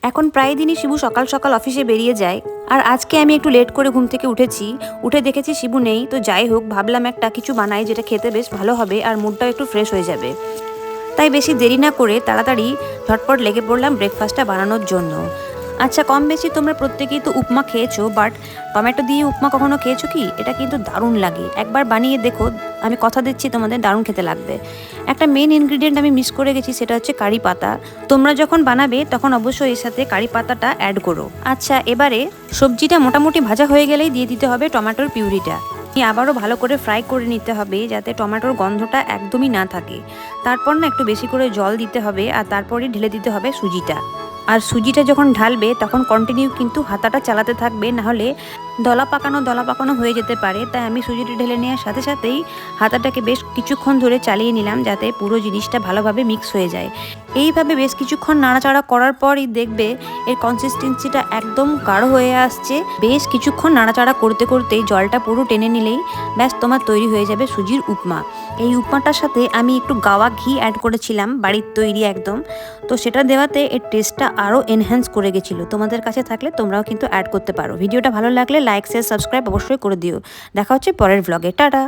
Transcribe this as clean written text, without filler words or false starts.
এখন প্রায় দিনই শিবু সকাল সকাল অফিসে বেরিয়ে যায়, আর আজকে আমি একটু লেট করে ঘুম থেকে উঠেছি। উঠে দেখেছি শিবু নেই, তো যাই হোক ভাবলাম একটা কিছু বানাই যেটা খেতে বেশ ভালো হবে আর মুডটাও একটু ফ্রেশ হয়ে যাবে। তাই বেশি দেরি না করে তাড়াতাড়ি ঝটপট লেগে পড়লাম ব্রেকফাস্টটা বানানোর জন্য। আচ্ছা, কম বেশি তোমরা প্রত্যেকেই তো উপমা খেয়েছো, বাট টমেটো দিয়ে উপমা কখনো খেয়েছো কি? এটা কিন্তু দারুণ লাগে, একবার বানিয়ে দেখো। আমি কথা দিচ্ছি তোমাদের দারুণ খেতে লাগবে। একটা মেন ইনগ্রিডিয়েন্ট আমি মিস করে গেছি, সেটা হচ্ছে কারি পাতা। তোমরা যখন বানাবে তখন অবশ্যই এর সাথে কারি পাতাটা অ্যাড করো। আচ্ছা, এবারে সবজিটা মোটামুটি ভাজা হয়ে গেলেই দিয়ে দিতে হবে টমেটোর পিউরিটা। আবারও ভালো করে ফ্রাই করে নিতে হবে যাতে টমেটোর গন্ধটা একদমই না থাকে। তারপর না একটু বেশি করে জল দিতে হবে, আর তারপরে ঢেলে দিতে হবে সুজিটা। আর সুজিটা যখন ঢালবে তখন কন্টিনিউ কিন্তু হাতাটা চালাতে থাকবে, নাহলে দলা পাকানো হয়ে যেতে পারে। তাই আমি সুজিটা ঢেলে নেওয়ার সাথে সাথেই হাতাটাকে বেশ কিছুক্ষণ ধরে চালিয়ে নিলাম, যাতে পুরো জিনিসটা ভালোভাবে মিক্স হয়ে যায়। এইভাবে বেশ কিছুক্ষণ নাড়াচাড়া করার পরই দেখবে এর কনসিস্টেন্সিটা একদম গাঢ় হয়ে আসছে। বেশ কিছুক্ষণ নাড়াচাড়া করতে করতেই জলটা পুরো টেনে নিলেই ব্যাস তোমার তৈরি হয়ে যাবে সুজির উপমা। এই উপমাটার সাথে আমি একটু গাওয়া ঘি অ্যাড করেছিলাম, বাড়ির তৈরি একদম। তো সেটা দেওয়াতে এর টেস্টটা আরও এনহ্যান্স করে গেছিলো। তোমাদের কাছে থাকলে তোমরাও কিন্তু অ্যাড করতে পারো। ভিডিওটা ভালো লাগলে লাইক শেয়ার সাবস্ক্রাইব অবশ্যই করে দিও। দেখা হচ্ছে পরের ব্লগে। টাটা।